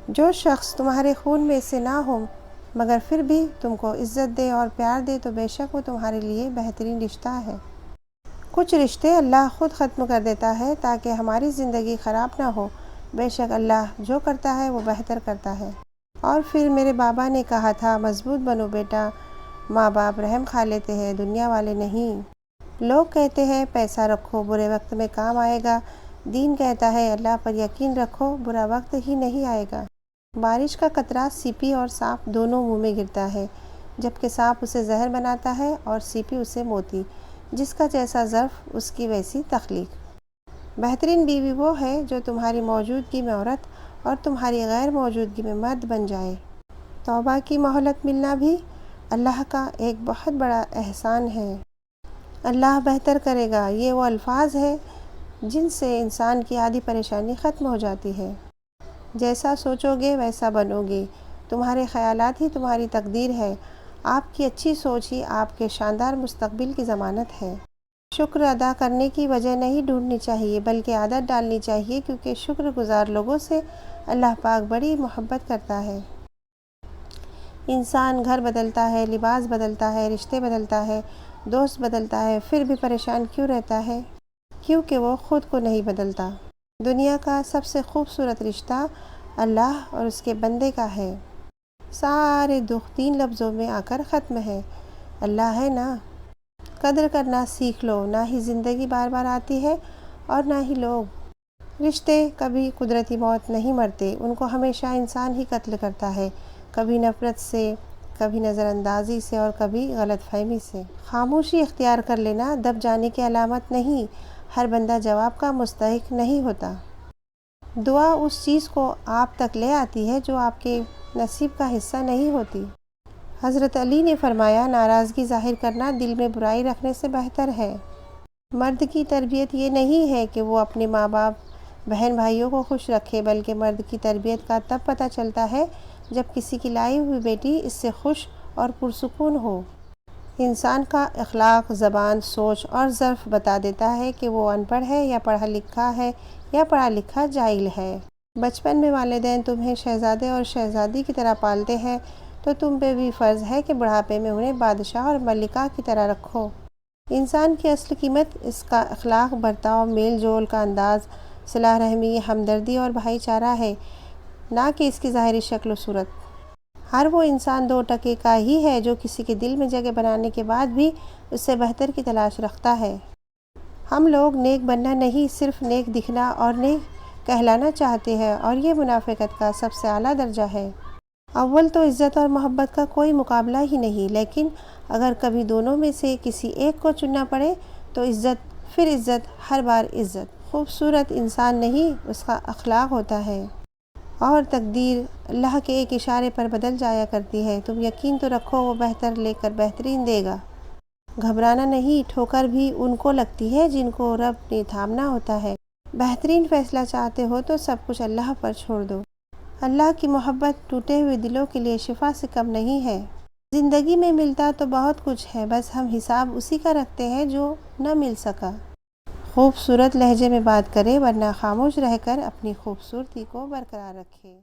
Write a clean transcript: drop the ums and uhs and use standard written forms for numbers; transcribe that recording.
جو شخص تمہارے خون میں سے نہ ہو مگر پھر بھی تم کو عزت دے اور پیار دے تو بے شک وہ تمہارے لیے بہترین رشتہ ہے۔ کچھ رشتے اللہ خود ختم کر دیتا ہے تاکہ ہماری زندگی خراب نہ ہو، بے شک اللہ جو کرتا ہے وہ بہتر کرتا ہے۔ اور پھر میرے بابا نے کہا تھا، مضبوط بنو بیٹا، ماں باپ رحم کھا لیتے ہیں، دنیا والے نہیں۔ لوگ کہتے ہیں پیسہ رکھو برے وقت میں کام آئے گا، دین کہتا ہے اللہ پر یقین رکھو برا وقت ہی نہیں آئے گا۔ بارش کا قطرہ سیپی اور سانپ دونوں منہ میں گرتا ہے، جبکہ سانپ اسے زہر بناتا ہے اور سیپی اسے موتی، جس کا جیسا ظرف اس کی ویسی تخلیق۔ بہترین بیوی وہ ہے جو تمہاری موجودگی میں عورت اور تمہاری غیر موجودگی میں مرد بن جائے۔ توبہ کی مہلت ملنا بھی اللہ کا ایک بہت بڑا احسان ہے۔ اللہ بہتر کرے گا، یہ وہ الفاظ ہیں جن سے انسان کی آدھی پریشانی ختم ہو جاتی ہے۔ جیسا سوچو گے ویسا بنو گے، تمہارے خیالات ہی تمہاری تقدیر ہے، آپ کی اچھی سوچ ہی آپ کے شاندار مستقبل کی ضمانت ہے۔ شکر ادا کرنے کی وجہ نہیں ڈھونڈنی چاہیے بلکہ عادت ڈالنی چاہیے، کیونکہ شکر گزار لوگوں سے اللہ پاک بڑی محبت کرتا ہے۔ انسان گھر بدلتا ہے، لباس بدلتا ہے، رشتے بدلتا ہے، دوست بدلتا ہے، پھر بھی پریشان کیوں رہتا ہے؟ کیونکہ وہ خود کو نہیں بدلتا۔ دنیا کا سب سے خوبصورت رشتہ اللہ اور اس کے بندے کا ہے۔ سارے دکھ 3 لفظوں میں آ کر ختم ہے، اللہ ہے نا۔ قدر کرنا سیکھ لو، نہ ہی زندگی بار بار آتی ہے اور نہ ہی لوگ۔ رشتے کبھی قدرتی موت نہیں مرتے، ان کو ہمیشہ انسان ہی قتل کرتا ہے، کبھی نفرت سے، کبھی نظر اندازی سے اور کبھی غلط فہمی سے۔ خاموشی اختیار کر لینا دب جانے کی علامت نہیں، ہر بندہ جواب کا مستحق نہیں ہوتا۔ دعا اس چیز کو آپ تک لے آتی ہے جو آپ کے نصیب کا حصہ نہیں ہوتی۔ حضرت علی نے فرمایا، ناراضگی ظاہر کرنا دل میں برائی رکھنے سے بہتر ہے۔ مرد کی تربیت یہ نہیں ہے کہ وہ اپنے ماں باپ بہن بھائیوں کو خوش رکھے، بلکہ مرد کی تربیت کا تب پتہ چلتا ہے جب کسی کی لائی ہوئی بیٹی اس سے خوش اور پرسکون ہو۔ انسان کا اخلاق، زبان، سوچ اور ظرف بتا دیتا ہے کہ وہ ان پڑھ ہے یا پڑھا لکھا ہے یا پڑھا لکھا جاہل ہے۔ بچپن میں والدین تمہیں شہزادے اور شہزادی کی طرح پالتے ہیں تو تم پہ بھی فرض ہے کہ بڑھاپے میں انہیں بادشاہ اور ملکہ کی طرح رکھو۔ انسان کی اصل قیمت اس کا اخلاق، برتاؤ، میل جول کا انداز، صلہ رحمی، ہمدردی اور بھائی چارہ ہے، نہ کہ اس کی ظاہری شکل و صورت۔ ہر وہ انسان 2 ٹکے کا ہی ہے جو کسی کے دل میں جگہ بنانے کے بعد بھی اس سے بہتر کی تلاش رکھتا ہے۔ ہم لوگ نیک بننا نہیں، صرف نیک دکھنا اور نیک کہلانا چاہتے ہیں، اور یہ منافقت کا سب سے اعلیٰ درجہ ہے۔ اول تو عزت اور محبت کا کوئی مقابلہ ہی نہیں، لیکن اگر کبھی دونوں میں سے کسی ایک کو چننا پڑے تو عزت، پھر عزت، ہر بار عزت۔ خوبصورت انسان نہیں، اس کا اخلاق ہوتا ہے، اور تقدیر اللہ کے ایک اشارے پر بدل جایا کرتی ہے۔ تم یقین تو رکھو وہ بہتر لے کر بہترین دے گا۔ گھبرانا نہیں، ٹھوکر بھی ان کو لگتی ہے جن کو رب نے تھامنا ہوتا ہے۔ بہترین فیصلہ چاہتے ہو تو سب کچھ اللہ پر چھوڑ دو۔ اللہ کی محبت ٹوٹے ہوئے دلوں کے لیے شفا سے کم نہیں ہے۔ زندگی میں ملتا تو بہت کچھ ہے، بس ہم حساب اسی کا رکھتے ہیں جو نہ مل سکا۔ خوبصورت لہجے میں بات کرے ورنہ خاموش رہ کر اپنی خوبصورتی کو برقرار رکھے۔